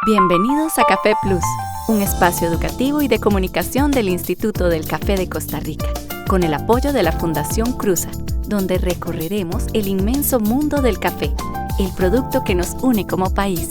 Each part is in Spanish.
Bienvenidos a Café Plus, un espacio educativo y de comunicación del Instituto del Café de Costa Rica, con el apoyo de la Fundación Cruza, donde recorreremos el inmenso mundo del café, el producto que nos une como país.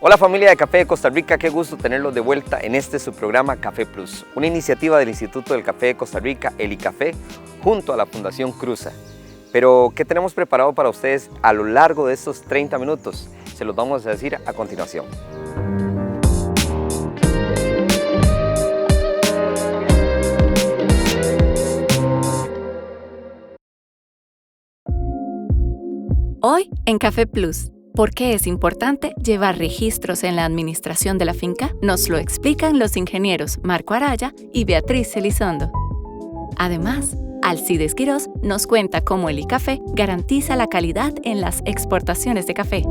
Hola familia de Café de Costa Rica, qué gusto tenerlos de vuelta en su programa Café Plus, una iniciativa del Instituto del Café de Costa Rica, el ICAFE, junto a la Fundación Cruza. Pero, ¿qué tenemos preparado para ustedes a lo largo de estos 30 minutos? Se los vamos a decir a continuación. Hoy en Café Plus, ¿por qué es importante llevar registros en la administración de la finca? Nos lo explican los ingenieros Marco Araya y Beatriz Elizondo. Además, Alcides Quirós nos cuenta cómo el ICAFE garantiza la calidad en las exportaciones de café.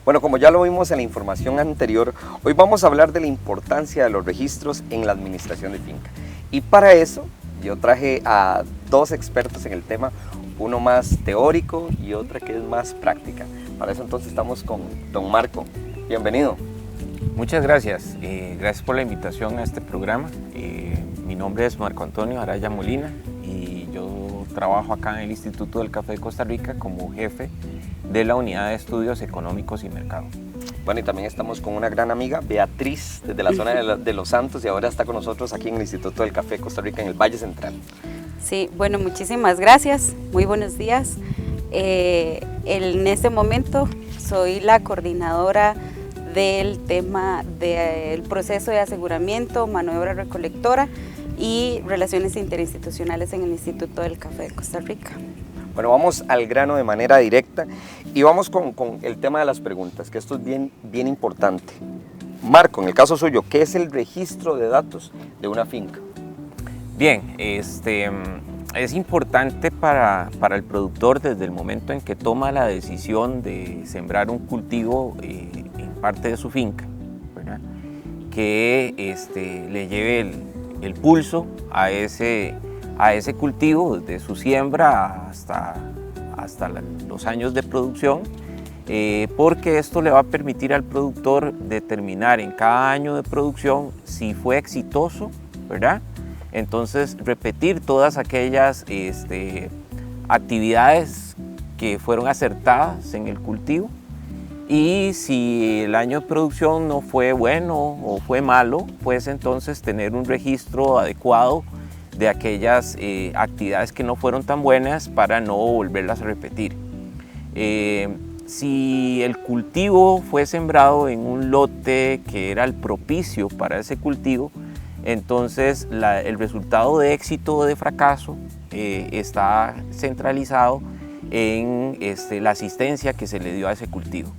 Bueno, como ya lo vimos en la información anterior, hoy vamos a hablar de la importancia de los registros en la administración de finca. Y para eso, yo traje a dos expertos en el tema, uno más teórico y otra que es más práctica. Para eso entonces estamos con don Marco. Bienvenido. Muchas gracias. Gracias por la invitación a este programa. Mi nombre es Marco Antonio Araya Molina y yo trabajo acá en el Instituto del Café de Costa Rica como jefe de la Unidad de Estudios Económicos y Mercado. Bueno, y también estamos con una gran amiga, Beatriz, desde la zona de Los Santos, y ahora está con nosotros aquí en el Instituto del Café de Costa Rica, en el Valle Central. Sí, bueno, muchísimas gracias, muy buenos días. En este momento soy la coordinadora del tema del proceso de aseguramiento, mano de obra recolectora y relaciones interinstitucionales en el Instituto del Café de Costa Rica. Bueno, vamos al grano de manera directa y vamos con el tema de las preguntas, que esto es bien importante. Marco, en el caso suyo, ¿qué es el registro de datos de una finca? Bien, es importante para el productor desde el momento en que toma la decisión de sembrar un cultivo en parte de su finca, ¿verdad? Que le lleve el pulso a ese cultivo desde su siembra hasta los años de producción, porque esto le va a permitir al productor determinar en cada año de producción si fue exitoso, ¿verdad? Entonces repetir todas aquellas actividades que fueron acertadas en el cultivo, y si el año de producción no fue bueno o fue malo, pues entonces tener un registro adecuado de aquellas actividades que no fueron tan buenas para no volverlas a repetir. Si el cultivo fue sembrado en un lote que era el propicio para ese cultivo, entonces el resultado de éxito o de fracaso está centralizado en la asistencia que se le dio a ese cultivo.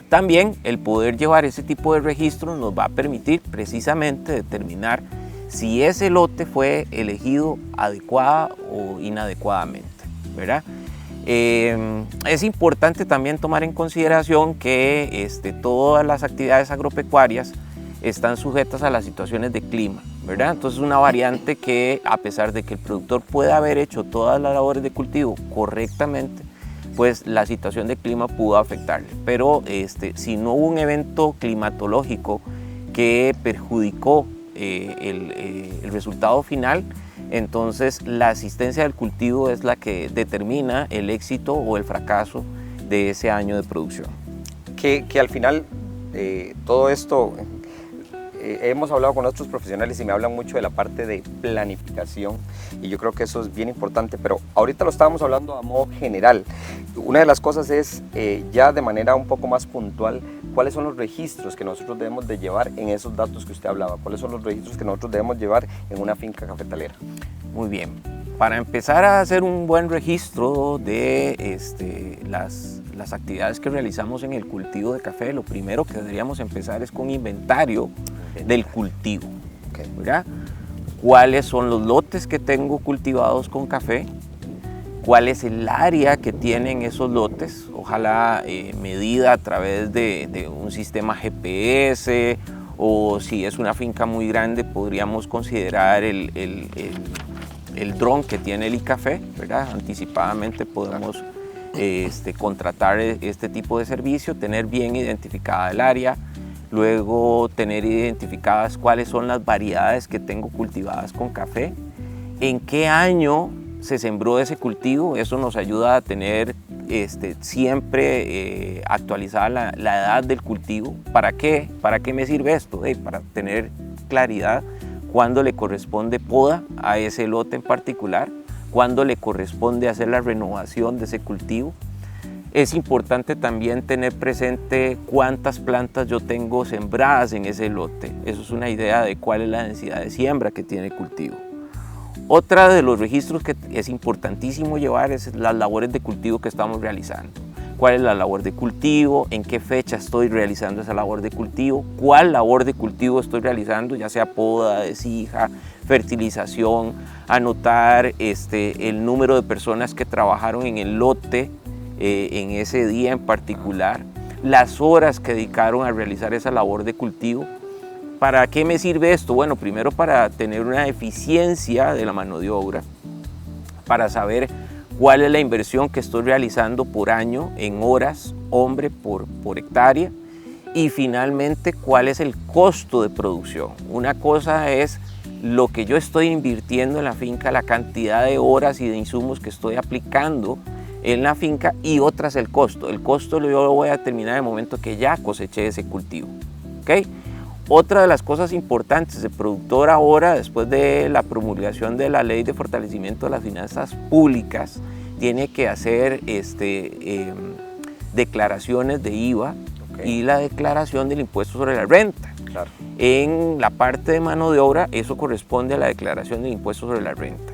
También el poder llevar ese tipo de registros nos va a permitir precisamente determinar si ese lote fue elegido adecuada o inadecuadamente, ¿verdad? Es importante también tomar en consideración que todas las actividades agropecuarias están sujetas a las situaciones de clima, ¿verdad? Entonces una variante que, a pesar de que el productor puede haber hecho todas las labores de cultivo correctamente, pues la situación de clima pudo afectarle. Pero si no hubo un evento climatológico que perjudicó el resultado final, entonces la asistencia del cultivo es la que determina el éxito o el fracaso de ese año de producción. Que al final todo esto hemos hablado con otros profesionales y me hablan mucho de la parte de planificación y yo creo que eso es bien importante, pero ahorita lo estábamos hablando a modo general. Una de las cosas es ya de manera un poco más puntual, cuáles son los registros que nosotros debemos de llevar en esos datos que usted hablaba, cuáles son los registros que nosotros debemos llevar en una finca cafetalera. Muy bien, para empezar a hacer un buen registro de las actividades que realizamos en el cultivo de café, lo primero que deberíamos empezar es con inventario del cultivo, ¿verdad? ¿Cuáles son los lotes que tengo cultivados con café? ¿Cuál es el área que tienen esos lotes? Ojalá medida a través de un sistema GPS, o si es una finca muy grande podríamos considerar el dron que tiene el ICAFE, ¿verdad? Anticipadamente podemos contratar este tipo de servicio, tener bien identificada el área, luego tener identificadas cuáles son las variedades que tengo cultivadas con café, en qué año se sembró ese cultivo. Eso nos ayuda a tener siempre actualizada la edad del cultivo. ¿Para qué? ¿Para qué me sirve esto? Para tener claridad cuándo le corresponde poda a ese lote en particular, cuándo le corresponde hacer la renovación de ese cultivo. Es importante también tener presente cuántas plantas yo tengo sembradas en ese lote. Eso es una idea de cuál es la densidad de siembra que tiene el cultivo. Otra de los registros que es importantísimo llevar es las labores de cultivo que estamos realizando. ¿Cuál es la labor de cultivo? ¿En qué fecha estoy realizando esa labor de cultivo? ¿Cuál labor de cultivo estoy realizando? Ya sea poda, desija, fertilización, anotar el número de personas que trabajaron en el lote en ese día en particular, las horas que dedicaron a realizar esa labor de cultivo. ¿Para qué me sirve esto? Bueno, primero para tener una eficiencia de la mano de obra, para saber cuál es la inversión que estoy realizando por año en horas, hombre por hectárea, y finalmente cuál es el costo de producción. Una cosa es lo que yo estoy invirtiendo en la finca, la cantidad de horas y de insumos que estoy aplicando en la finca, y otra es el costo. El costo yo lo voy a determinar en el momento que ya coseché ese cultivo. ¿Okay? Otra de las cosas importantes, el productor ahora, después de la promulgación de la Ley de Fortalecimiento de las Finanzas Públicas, tiene que hacer declaraciones de IVA y la declaración del impuesto sobre la renta. Claro. En la parte de mano de obra, eso corresponde a la declaración del impuesto sobre la renta.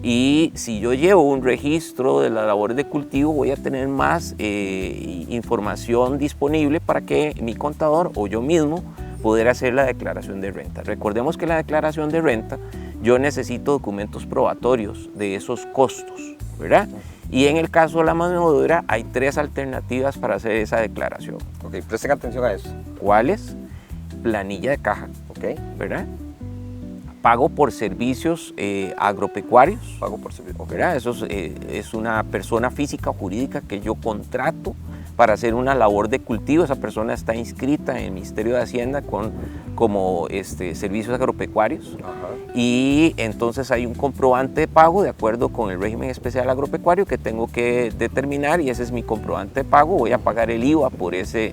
Y si yo llevo un registro de las labores de cultivo, voy a tener más información disponible para que mi contador o yo mismo poder hacer la declaración de renta. Recordemos que la declaración de renta, yo necesito documentos probatorios de esos costos, ¿verdad? Y en el caso de la mano de obra hay 3 alternativas para hacer esa declaración. Ok, presten atención a eso. ¿Cuáles? Planilla de caja, ¿verdad? Pago por servicios agropecuarios. Pago por servicios, ¿verdad? Eso es una persona física o jurídica que yo contrato para hacer una labor de cultivo. Esa persona está inscrita en el Ministerio de Hacienda como servicios agropecuarios. Ajá. Y entonces hay un comprobante de pago de acuerdo con el régimen especial agropecuario que tengo que determinar, y ese es mi comprobante de pago. Voy a pagar el IVA por ese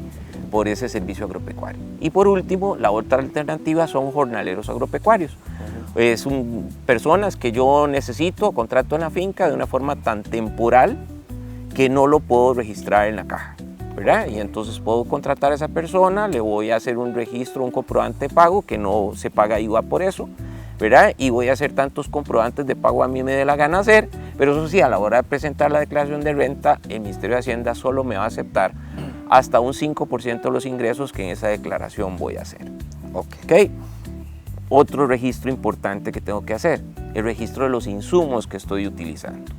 servicio agropecuario. Y por último, la otra alternativa son jornaleros agropecuarios. Personas que yo necesito, contrato en la finca de una forma tan temporal que no lo puedo registrar en la caja, ¿verdad? Y entonces puedo contratar a esa persona, le voy a hacer un registro, un comprobante de pago, que no se paga IVA por eso, ¿verdad? Y voy a hacer tantos comprobantes de pago a mí me dé la gana hacer, pero eso sí, a la hora de presentar la declaración de renta, el Ministerio de Hacienda solo me va a aceptar hasta un 5% de los ingresos que en esa declaración voy a hacer. ¿Okay? Otro registro importante que tengo que hacer, el registro de los insumos que estoy utilizando.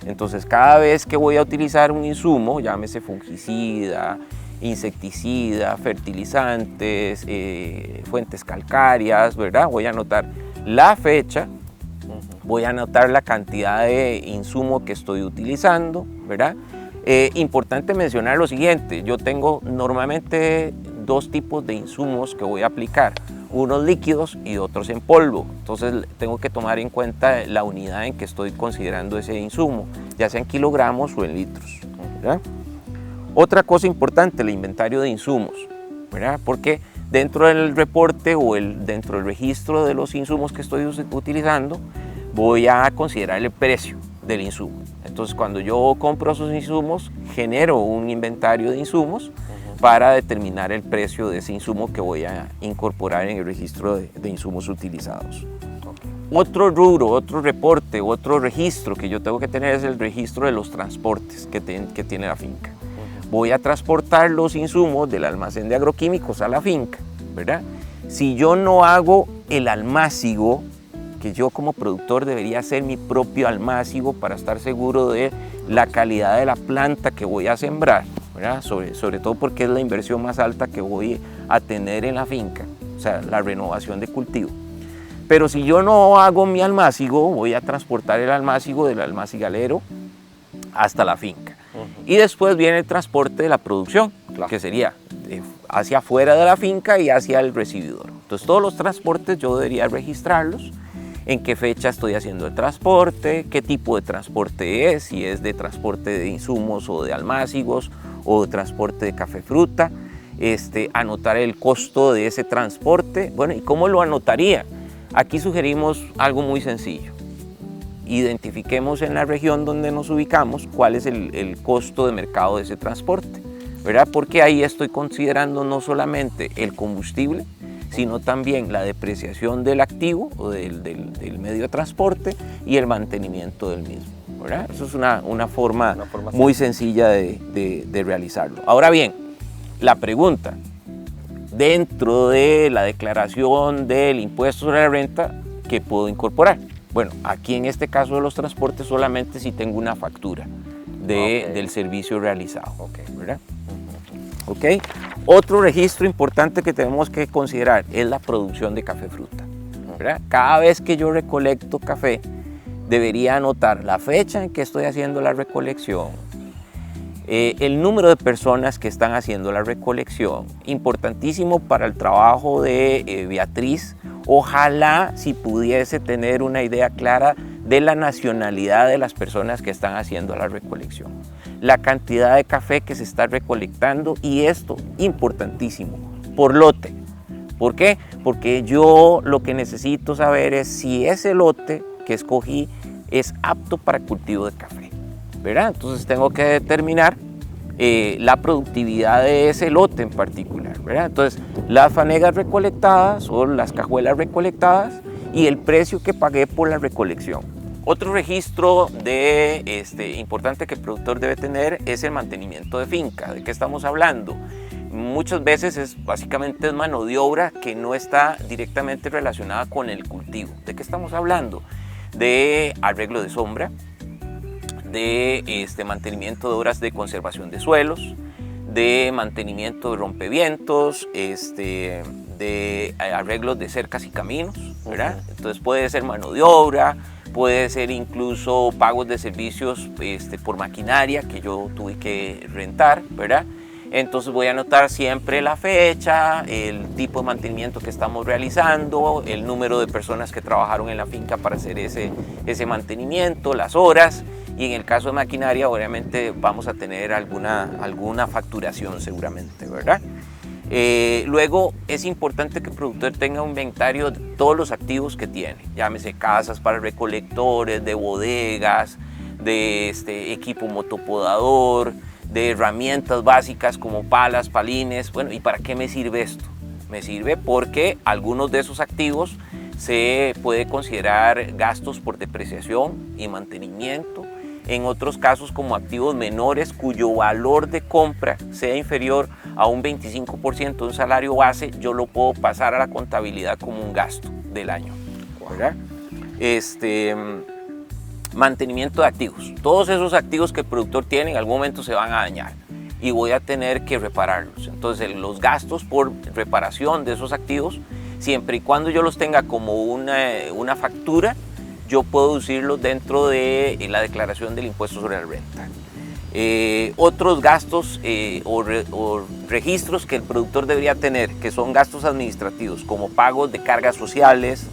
Entonces, cada vez que voy a utilizar un insumo, llámese fungicida, insecticida, fertilizantes, fuentes calcáreas, ¿verdad? Voy a anotar la fecha, voy a anotar la cantidad de insumo que estoy utilizando, ¿verdad? Importante mencionar lo siguiente, yo tengo normalmente 2 tipos de insumos que voy a aplicar, unos líquidos y otros en polvo. Entonces tengo que tomar en cuenta la unidad en que estoy considerando ese insumo, ya sea en kilogramos o en litros, ¿verdad? Otra cosa importante, el inventario de insumos, ¿verdad? Porque dentro del reporte o dentro del registro de los insumos que estoy utilizando, voy a considerar el precio del insumo. Entonces, cuando yo compro esos insumos, genero un inventario de insumos para determinar el precio de ese insumo que voy a incorporar en el registro de insumos utilizados. Otro rubro, otro reporte, otro registro que yo tengo que tener es el registro de los transportes que tiene la finca. Voy a transportar los insumos del almacén de agroquímicos a la finca, ¿verdad? Si yo no hago el almácigo, que yo como productor debería hacer mi propio almácigo para estar seguro de la calidad de la planta que voy a sembrar, ¿verdad? Sobre todo porque es la inversión más alta que voy a tener en la finca, o sea, la renovación de cultivo. Pero si yo no hago mi almácigo, voy a transportar el almácigo del almacigalero hasta la finca. Y después viene el transporte de la producción, que sería hacia afuera de la finca y hacia el recibidor. Entonces todos los transportes yo debería registrarlos, en qué fecha estoy haciendo el transporte, qué tipo de transporte es, si es de transporte de insumos o de almácigos o de transporte de café fruta, anotar el costo de ese transporte. Bueno, ¿y cómo lo anotaría? Aquí sugerimos algo muy sencillo. Identifiquemos en la región donde nos ubicamos cuál es el costo de mercado de ese transporte, ¿verdad? Porque ahí estoy considerando no solamente el combustible, sino también la depreciación del activo o del medio de transporte y el mantenimiento del mismo, ¿verdad? Eso es una forma muy sencilla de realizarlo. Ahora bien, la pregunta, dentro de la declaración del impuesto sobre la renta, ¿qué puedo incorporar? Bueno, aquí en este caso de los transportes solamente si tengo una factura del servicio realizado, ¿verdad? ¿Okay? Otro registro importante que tenemos que considerar es la producción de café fruta, ¿verdad? Cada vez que yo recolecto café, debería anotar la fecha en que estoy haciendo la recolección, el número de personas que están haciendo la recolección, importantísimo para el trabajo de Beatriz. Ojalá si pudiese tener una idea clara de la nacionalidad de las personas que están haciendo la recolección, la cantidad de café que se está recolectando y esto, importantísimo, por lote. ¿Por qué? Porque yo lo que necesito saber es si ese lote que escogí es apto para el cultivo de café, ¿verdad? Entonces tengo que determinar la productividad de ese lote en particular, ¿verdad? Entonces, las fanegas recolectadas o las cajuelas recolectadas y el precio que pagué por la recolección. Otro registro importante que el productor debe tener es el mantenimiento de finca. ¿De qué estamos hablando? Muchas veces básicamente es mano de obra que no está directamente relacionada con el cultivo. ¿De qué estamos hablando? De arreglo de sombra, de mantenimiento de obras de conservación de suelos, de mantenimiento de rompevientos, de arreglos de cercas y caminos, ¿verdad? Entonces puede ser mano de obra, puede ser incluso pagos de servicios por maquinaria que yo tuve que rentar, ¿verdad? Entonces voy a anotar siempre la fecha, el tipo de mantenimiento que estamos realizando, el número de personas que trabajaron en la finca para hacer ese mantenimiento, las horas, y en el caso de maquinaria obviamente vamos a tener alguna facturación seguramente, ¿verdad? Luego es importante que el productor tenga un inventario de todos los activos que tiene, llámese casas para recolectores, de bodegas, de equipo motopodador, de herramientas básicas como palas, palines. Bueno, ¿y para qué me sirve esto? Me sirve porque algunos de esos activos se puede considerar gastos por depreciación y mantenimiento. En otros casos, como activos menores cuyo valor de compra sea inferior a un 25% de un salario base, yo lo puedo pasar a la contabilidad como un gasto del año, ¿verdad? Mantenimiento de activos. Todos esos activos que el productor tiene en algún momento se van a dañar y voy a tener que repararlos. Entonces los gastos por reparación de esos activos, siempre y cuando yo los tenga como una factura, yo puedo deducirlos dentro de la declaración del impuesto sobre la renta. Otros gastos o registros que el productor debería tener, que son gastos administrativos, como pagos de cargas sociales,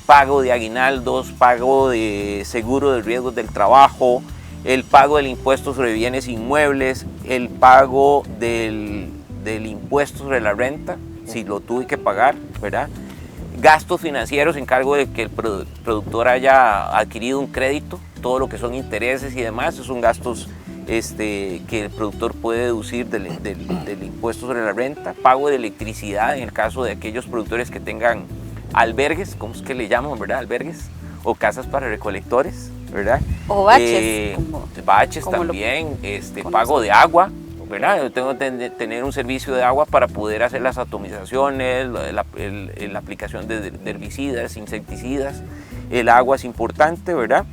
pago de aguinaldos, pago de seguro de riesgos del trabajo, el pago del impuesto sobre bienes inmuebles, el pago del impuesto sobre la renta, si lo tuve que pagar, ¿verdad? Gastos financieros en cargo de que el productor haya adquirido un crédito, todo lo que son intereses y demás, esos son gastos que el productor puede deducir del impuesto sobre la renta. Pago de electricidad en el caso de aquellos productores que tengan albergues, ¿cómo es que le llaman, verdad? Albergues o casas para recolectores, ¿verdad? O baches. Baches también, pago de agua, ¿verdad? Yo tengo que tener un servicio de agua para poder hacer las atomizaciones, la aplicación de herbicidas, insecticidas. El agua es importante, ¿verdad?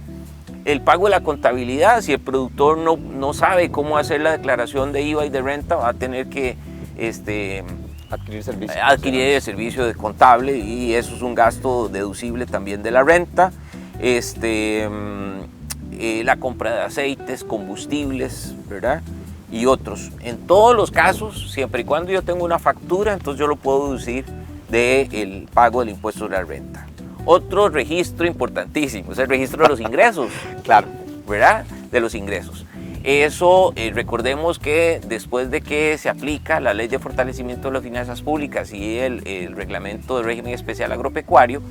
El pago de la contabilidad, si el productor no sabe cómo hacer la declaración de IVA y de renta, va a tener que adquirir el servicio de contable, y eso es un gasto deducible también de la renta. La compra de aceites, combustibles, ¿verdad? Y otros. En todos los casos, siempre y cuando yo tenga una factura, entonces yo lo puedo deducir del pago del impuesto sobre la renta. Otro registro importantísimo es el registro de los ingresos. Claro. ¿Verdad? De los ingresos. Eso, recordemos que después de que se aplica la Ley de Fortalecimiento de las Finanzas Públicas y el Reglamento de Régimen Especial Agropecuario,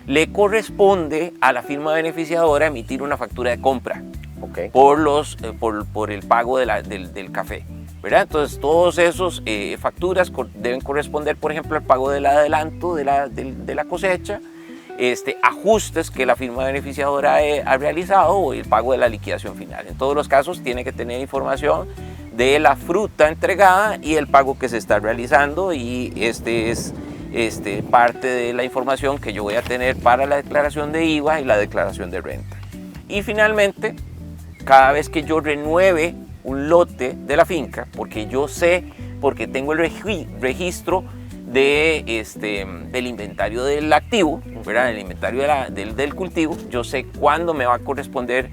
le corresponde a la firma beneficiadora emitir una factura de compra, okay, por el pago del café, ¿verdad? Entonces, todas esas facturas deben corresponder, por ejemplo, al pago del adelanto de la cosecha, ajustes que la firma beneficiadora ha realizado, o el pago de la liquidación final. En todos los casos tiene que tener información de la fruta entregada y el pago que se está realizando, y es parte de la información que yo voy a tener para la declaración de IVA y la declaración de renta. Y finalmente, cada vez que yo renueve un lote de la finca, porque tengo el registro del inventario del activo, ¿verdad? El inventario del cultivo, yo sé cuándo me va a corresponder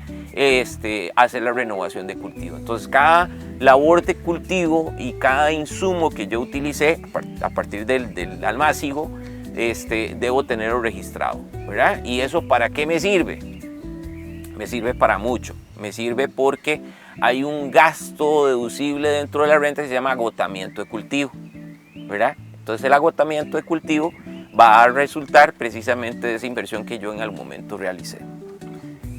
hacer la renovación de cultivo. Entonces, cada labor de cultivo y cada insumo que yo utilicé a partir del almácigo, debo tenerlo registrado, ¿verdad? ¿Y eso para qué me sirve? Me sirve para mucho. Me sirve porque hay un gasto deducible dentro de la renta que se llama agotamiento de cultivo, ¿verdad? Entonces, el agotamiento de cultivo va a resultar precisamente de esa inversión que yo en algún momento realicé.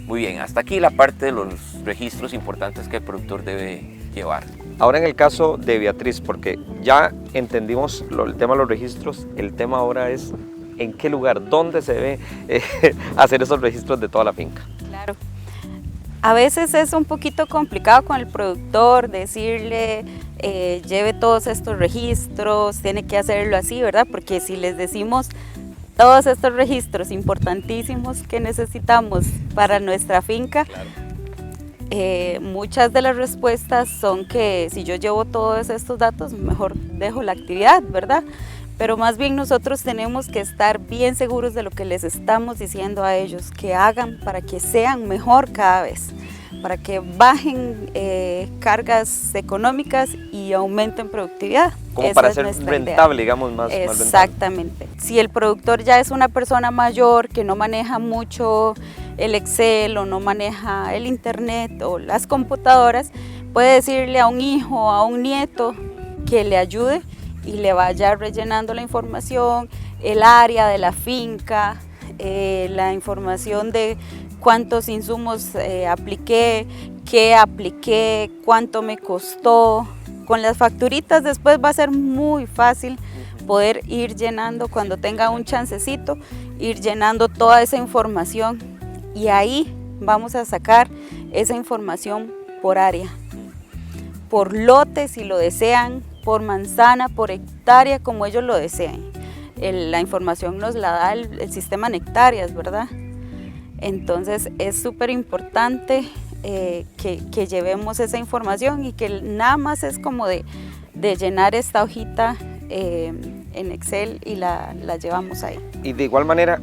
Muy bien, hasta aquí la parte de los registros importantes que el productor debe llevar. Ahora en el caso de Beatriz, porque ya entendimos el tema de los registros, el tema ahora es en qué lugar, dónde se debe hacer esos registros de toda la finca. Claro. A veces es un poquito complicado con el productor decirle lleve todos estos registros, tiene que hacerlo así, ¿verdad? Porque si les decimos todos estos registros importantísimos que necesitamos para nuestra finca, claro, muchas de las respuestas son que si yo llevo todos estos datos, mejor dejo la actividad, ¿verdad? Pero más bien nosotros tenemos que estar bien seguros de lo que les estamos diciendo a ellos, que hagan para que sean mejor cada vez, para que bajen cargas económicas y aumenten productividad. Como esa para es ser idea, rentable, digamos, más rentable. Exactamente. Si el productor ya es una persona mayor que no maneja mucho el Excel o no maneja el internet o las computadoras, puede decirle a un hijo o a un nieto que le ayude y le vaya rellenando la información, el área de la finca, la información de cuántos insumos apliqué, qué apliqué, cuánto me costó. Con las facturitas después va a ser muy fácil poder ir llenando, cuando tenga un chancecito, ir llenando toda esa información, y ahí vamos a sacar esa información por área, por lote si lo desean, por manzana, por hectárea, como ellos lo deseen. La información nos la da el sistema en hectáreas, ¿verdad? Entonces es súper importante que llevemos esa información, y que nada más es como de llenar esta hojita en Excel y la llevamos ahí. Y de igual manera,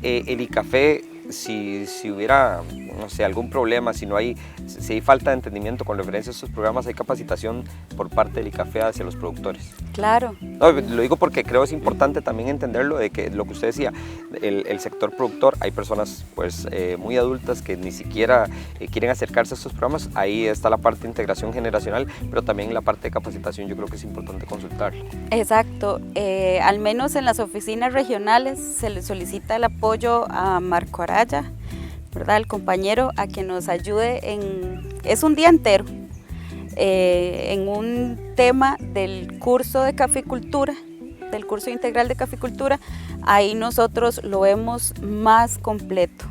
el ICAFE, si hubiera no sé, algún problema, si hay falta de entendimiento con referencia a estos programas, hay capacitación por parte del ICAFE hacia los productores. Claro. No, lo digo porque creo es importante también entenderlo, de que lo que usted decía, el sector productor, hay personas pues muy adultas que ni siquiera quieren acercarse a estos programas. Ahí está la parte de integración generacional, pero también la parte de capacitación yo creo que es importante consultarlo. Exacto, al menos en las oficinas regionales se le solicita el apoyo a Marco Araya, ¿verdad? El compañero, a que nos ayude es un día entero, en un tema del curso de caficultura, del curso integral de caficultura. Ahí nosotros lo vemos más completo.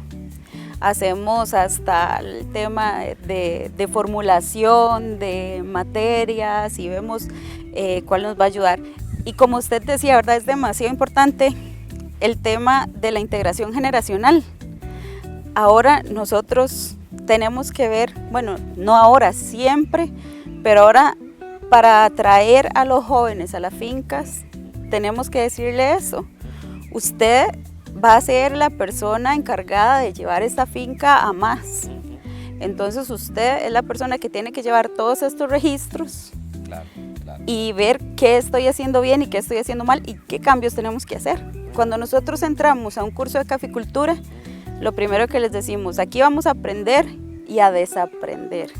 Hacemos hasta el tema de formulación de materias y vemos cuál nos va a ayudar. Y como usted decía, ¿verdad? Es demasiado importante el tema de la integración generacional. Ahora nosotros tenemos que ver, bueno, no ahora, siempre, pero ahora para atraer a los jóvenes a las fincas, tenemos que decirle eso. Usted va a ser la persona encargada de llevar esta finca a más. Entonces usted es la persona que tiene que llevar todos estos registros. Claro. Y ver qué estoy haciendo bien y qué estoy haciendo mal y qué cambios tenemos que hacer. Cuando nosotros entramos a un curso de caficultura, lo primero que les decimos, aquí vamos a aprender y a desaprender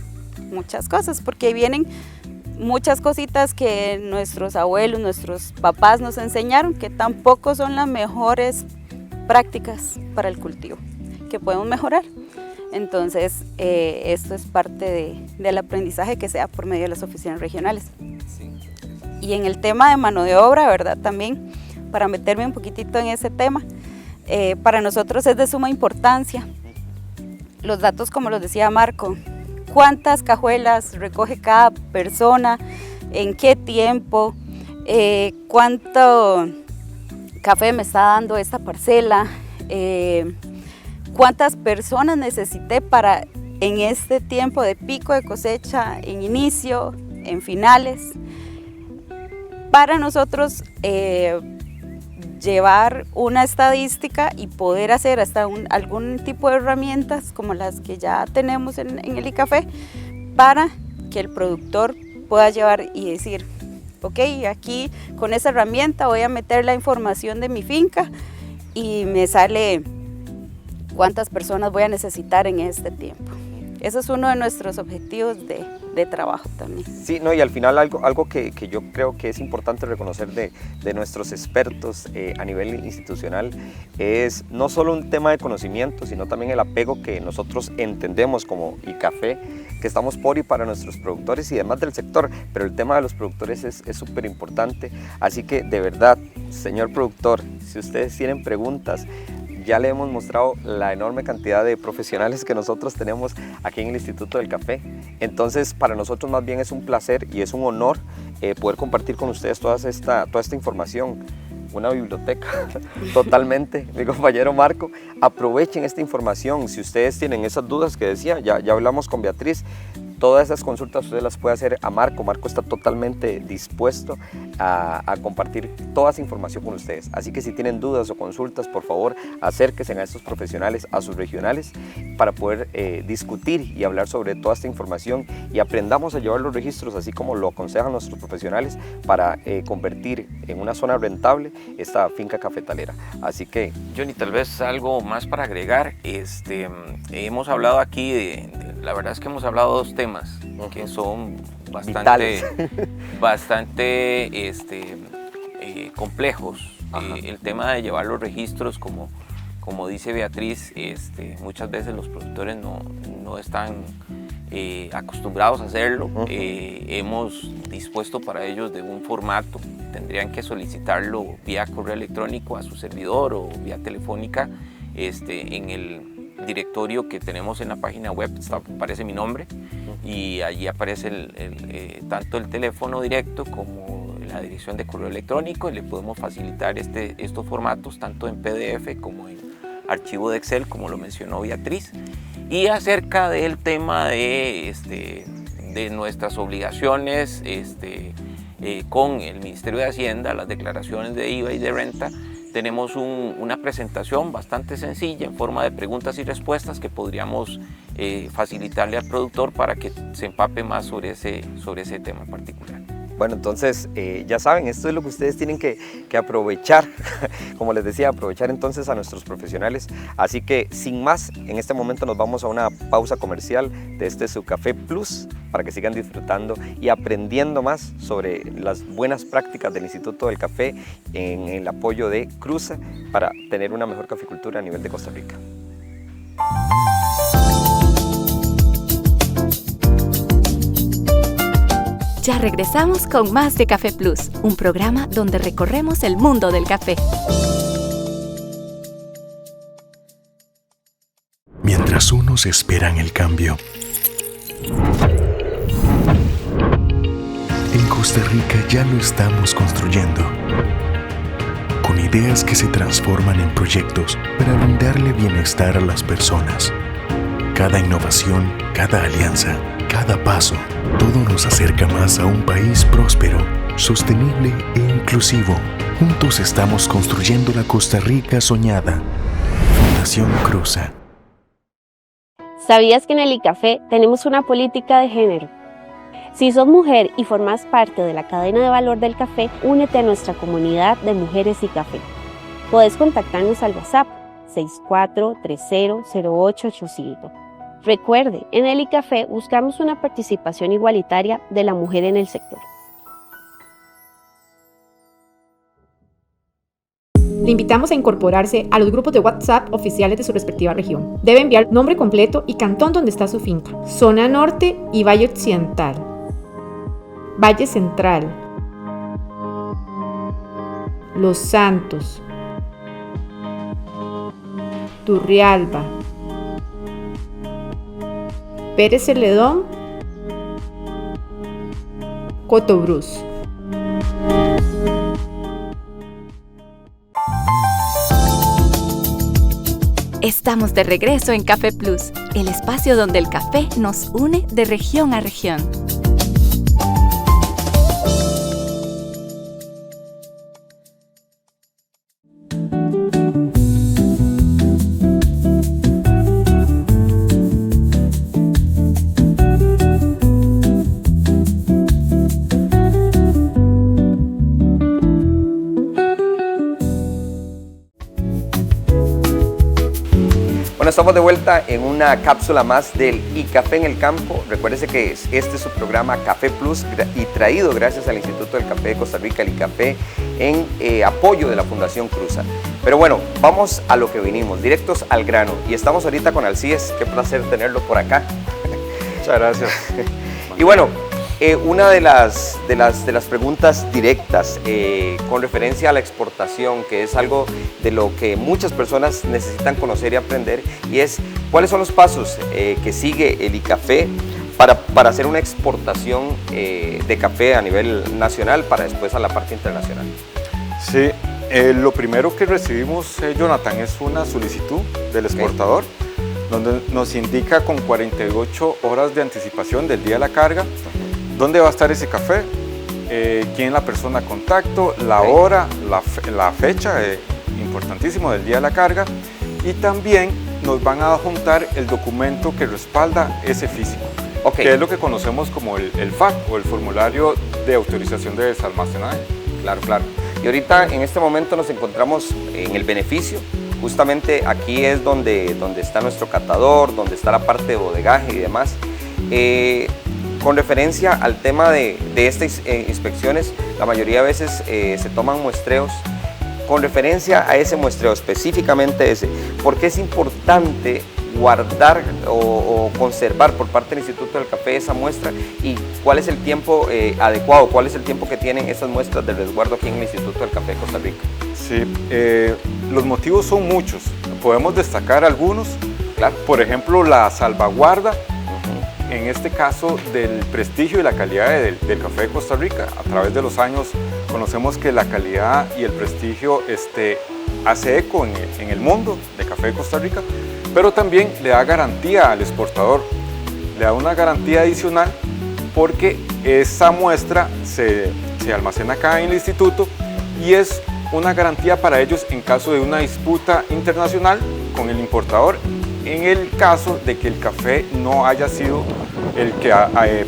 muchas cosas, porque vienen muchas cositas que nuestros abuelos, nuestros papás nos enseñaron, que tampoco son las mejores prácticas para el cultivo, que podemos mejorar. Entonces, esto es parte del aprendizaje que se da por medio de las oficinas regionales. Sí. Y en el tema de mano de obra, ¿verdad? También, para meterme un poquitito en ese tema, para nosotros es de suma importancia los datos, como los decía Marco, cuántas cajuelas recoge cada persona, en qué tiempo, cuánto café me está dando esta parcela, cuántas personas necesité para en este tiempo de pico de cosecha, en inicio, en finales. Para nosotros llevar una estadística y poder hacer hasta algún tipo de herramientas como las que ya tenemos en el ICAFE, para que el productor pueda llevar y decir, ok, aquí con esa herramienta voy a meter la información de mi finca y me sale cuántas personas voy a necesitar en este tiempo. Eso es uno de nuestros objetivos de trabajo también. Sí, no, y al final algo que yo creo que es importante reconocer de nuestros expertos a nivel institucional es no solo un tema de conocimiento, sino también el apego que nosotros entendemos como ICAFE, que estamos por y para nuestros productores y demás del sector, pero el tema de los productores es súper importante. Así que de verdad, señor productor, si ustedes tienen preguntas, ya le hemos mostrado la enorme cantidad de profesionales que nosotros tenemos aquí en el Instituto del Café. Entonces, para nosotros más bien es un placer y es un honor poder compartir con ustedes toda esta información. Una biblioteca totalmente, mi compañero Marco. Aprovechen esta información. Si ustedes tienen esas dudas que decía, ya hablamos con Beatriz. Todas esas consultas ustedes las puede hacer a Marco. Marco está totalmente dispuesto a compartir toda esa información con ustedes. Así que si tienen dudas o consultas, por favor, acérquense a estos profesionales, a sus regionales, para poder discutir y hablar sobre toda esta información y aprendamos a llevar los registros, así como lo aconsejan nuestros profesionales, para convertir en una zona rentable esta finca cafetalera. Así que, Johnny, tal vez algo más para agregar. Hemos hablado aquí la verdad es que hemos hablado de dos temas que son bastante complejos. El tema de llevar los registros, como dice Beatriz, muchas veces los productores no están acostumbrados a hacerlo. Hemos dispuesto para ellos de un formato, tendrían que solicitarlo vía correo electrónico a su servidor o vía telefónica en el directorio que tenemos en la página web. Aparece mi nombre y allí aparece tanto el teléfono directo como la dirección de correo electrónico, y le podemos facilitar estos formatos tanto en PDF como en archivo de Excel, como lo mencionó Beatriz. Y acerca del tema de nuestras obligaciones con el Ministerio de Hacienda, las declaraciones de IVA y de renta, tenemos una presentación bastante sencilla en forma de preguntas y respuestas que podríamos facilitarle al productor para que se empape más sobre ese tema en particular. Bueno, entonces ya saben, esto es lo que ustedes tienen que aprovechar, como les decía, aprovechar entonces a nuestros profesionales. Así que sin más, en este momento nos vamos a una pausa comercial de su Café Plus para que sigan disfrutando y aprendiendo más sobre las buenas prácticas del Instituto del Café en el apoyo de Cruza para tener una mejor caficultura a nivel de Costa Rica. Ya regresamos con más de Café Plus, un programa donde recorremos el mundo del café. Mientras unos esperan el cambio, en Costa Rica ya lo estamos construyendo, con ideas que se transforman en proyectos para brindarle bienestar a las personas. Cada innovación, cada alianza, cada paso, todo nos acerca más a un país próspero, sostenible e inclusivo. Juntos estamos construyendo la Costa Rica soñada. Fundación Cruza. ¿Sabías que en el ICAFE tenemos una política de género? Si sos mujer y formas parte de la cadena de valor del café, únete a nuestra comunidad de mujeres y café. Podés contactarnos al WhatsApp 64300885. Recuerde, en el ICAFE buscamos una participación igualitaria de la mujer en el sector. Le invitamos a incorporarse a los grupos de WhatsApp oficiales de su respectiva región. Debe enviar nombre completo y cantón donde está su finca. Zona Norte y Valle Occidental. Valle Central. Los Santos. Turrialba. Pérez Celedón, Cotobruz. Estamos de regreso en Café Plus, el espacio donde el café nos une de región a región. Bueno, estamos de vuelta en una cápsula más del ICAFE en el campo. Recuérdese que este es su programa Café Plus y traído gracias al Instituto del Café de Costa Rica, el ICAFE, en apoyo de la Fundación Cruza. Pero bueno, vamos a lo que vinimos, directos al grano. Y estamos ahorita con Alcides, qué placer tenerlo por acá. Muchas gracias. Y bueno, una de las preguntas directas con referencia a la exportación, que es algo de lo que muchas personas necesitan conocer y aprender, y es cuáles son los pasos que sigue el ICAFE para hacer una exportación de café a nivel nacional para después a la parte internacional. Sí, lo primero que recibimos, Jonathan, es una solicitud del exportador, donde nos indica con 48 horas de anticipación del día de la carga, dónde va a estar ese café, quién es la persona de contacto, la hora, la fecha, importantísimo, del día de la carga, y también nos van a adjuntar el documento que respalda ese físico, que es lo que conocemos como el FAC, o el formulario de autorización de desalmacenaje. Claro, claro. Y ahorita en este momento nos encontramos en el beneficio. Justamente aquí es donde está nuestro catador, donde está la parte de bodegaje y demás. Con referencia al tema de estas inspecciones, la mayoría de veces se toman muestreos. Con referencia a ese muestreo, específicamente ese, ¿por qué es importante guardar o conservar por parte del Instituto del Café esa muestra y cuál es el tiempo adecuado, cuál es el tiempo que tienen esas muestras de resguardo aquí en el Instituto del Café de Costa Rica? Sí, los motivos son muchos, podemos destacar algunos, claro. Por ejemplo, la salvaguarda, en este caso, del prestigio y la calidad del café de Costa Rica. A través de los años conocemos que la calidad y el prestigio hace eco en el mundo de café de Costa Rica, pero también le da garantía al exportador, le da una garantía adicional porque esa muestra se almacena acá en el instituto y es una garantía para ellos en caso de una disputa internacional con el importador, en el caso de que el café no haya sido el que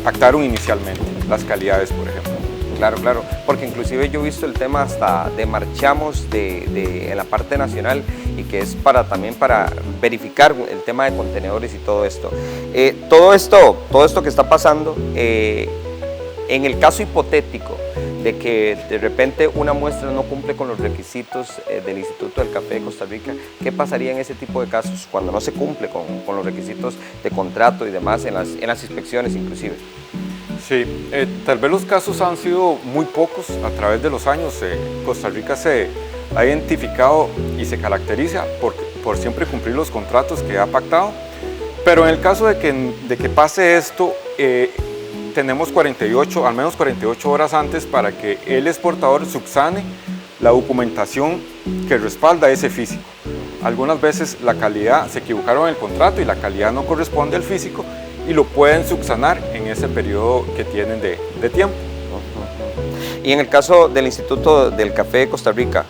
pactaron inicialmente, las calidades, por ejemplo. Claro, porque inclusive yo he visto el tema hasta de marchamos en la parte nacional y que es también para verificar el tema de contenedores y todo esto. Todo esto que está pasando, en el caso hipotético de que de repente una muestra no cumple con los requisitos del Instituto del Café de Costa Rica, ¿qué pasaría en ese tipo de casos cuando no se cumple con los requisitos de contrato y demás en las inspecciones inclusive? Sí, tal vez los casos han sido muy pocos a través de los años. Costa Rica se ha identificado y se caracteriza por siempre cumplir los contratos que ha pactado, pero en el caso de que pase esto, tenemos al menos 48 horas antes para que el exportador subsane la documentación que respalda ese físico. Algunas veces la calidad, se equivocaron en el contrato y la calidad no corresponde al físico, y lo pueden subsanar en ese periodo que tienen de tiempo. Y en el caso del Instituto del Café de Costa Rica,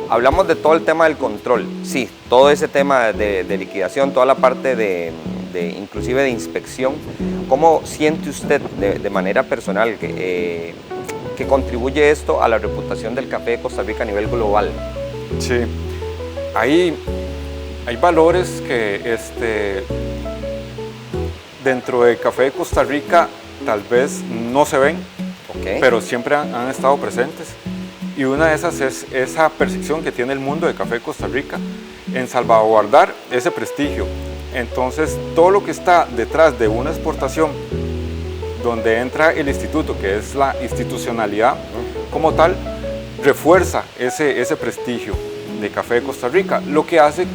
hablamos de todo el tema del control, sí, todo ese tema de liquidación, toda la parte inclusive de inspección. ¿Cómo siente usted de manera personal que contribuye esto a la reputación del café de Costa Rica a nivel global? Sí, hay valores que dentro del café de Costa Rica tal vez no se ven, pero siempre han estado presentes. Y una de esas es esa percepción que tiene el mundo del café de Costa Rica en salvaguardar ese prestigio. Entonces, todo lo que está detrás de una exportación donde entra el instituto, que es la institucionalidad como tal, refuerza ese prestigio de café de Costa Rica, lo que hace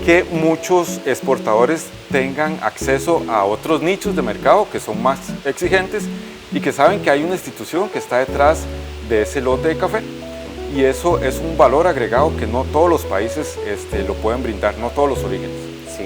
que muchos exportadores tengan acceso a otros nichos de mercado que son más exigentes y que saben que hay una institución que está detrás de ese lote de café, y eso es un valor agregado que no todos los países lo pueden brindar, no todos los orígenes. Sí.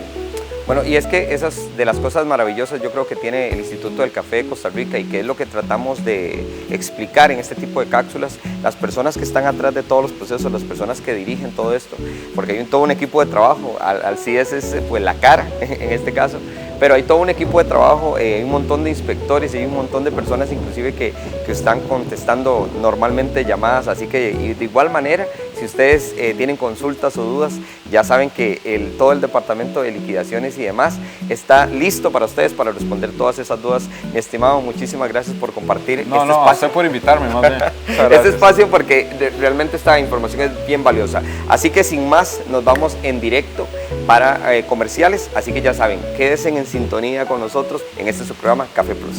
Bueno, y es que esas de las cosas maravillosas yo creo que tiene el Instituto del Café de Costa Rica, y que es lo que tratamos de explicar en este tipo de cápsulas, las personas que están atrás de todos los procesos, las personas que dirigen todo esto, porque hay todo un equipo de trabajo. Al CIES es pues la cara en este caso, pero hay todo un equipo de trabajo, hay un montón de inspectores, hay un montón de personas inclusive que están contestando normalmente llamadas, así que de igual manera, si ustedes tienen consultas o dudas, ya saben que todo el departamento de liquidaciones y demás está listo para ustedes para responder todas esas dudas. Mi estimado, muchísimas gracias por compartir este espacio. A usted por invitarme, más bien. Este espacio, porque realmente esta información es bien valiosa. Así que sin más, nos vamos en directo para comerciales, así que ya saben, quédense en sintonía con nosotros en este su programa Café Plus.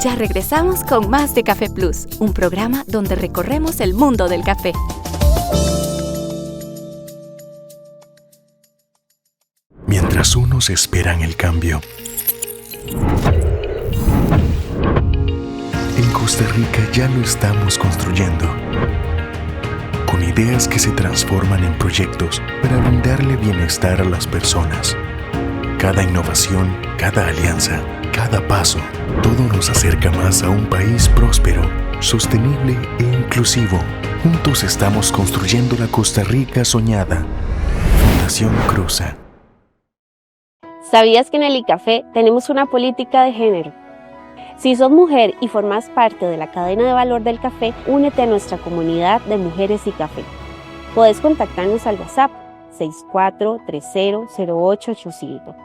Ya regresamos con más de Café Plus, un programa donde recorremos el mundo del café. Mientras unos esperan el cambio, en Costa Rica ya lo estamos construyendo, con ideas que se transforman en proyectos para brindarle bienestar a las personas. Cada innovación, cada alianza, cada paso, todo nos acerca más a un país próspero, sostenible e inclusivo. Juntos estamos construyendo la Costa Rica soñada. Fundación Cruza. ¿Sabías que en el ICAFE tenemos una política de género? Si sos mujer y formas parte de la cadena de valor del café, únete a nuestra comunidad de mujeres y café. Podés contactarnos al WhatsApp 64300885.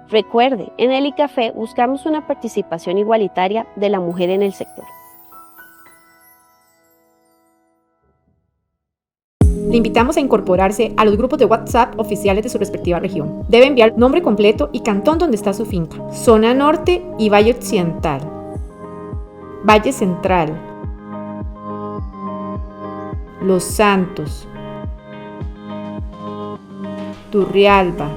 Recuerde, en el ICAFE buscamos una participación igualitaria de la mujer en el sector. Le invitamos a incorporarse a los grupos de WhatsApp oficiales de su respectiva región. Debe enviar nombre completo y cantón donde está su finca, zona norte y valle occidental, valle central, Los Santos, Turrialba,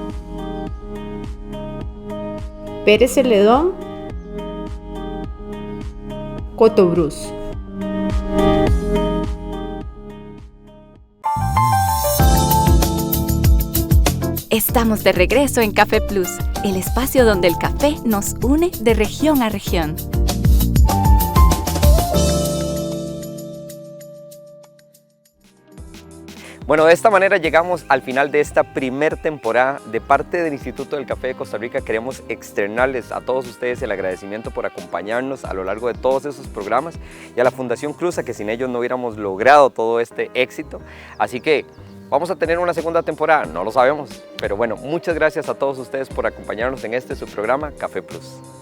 Pérez Celedón, Cotobruz. Estamos de regreso en Café Plus, el espacio donde el café nos une de región a región. Bueno, de esta manera llegamos al final de esta primer temporada. De parte del Instituto del Café de Costa Rica queremos externarles a todos ustedes el agradecimiento por acompañarnos a lo largo de todos esos programas y a la Fundación Cruza, que sin ellos no hubiéramos logrado todo este éxito. Así que vamos a tener una segunda temporada, no lo sabemos, pero bueno, muchas gracias a todos ustedes por acompañarnos en su programa Café Plus.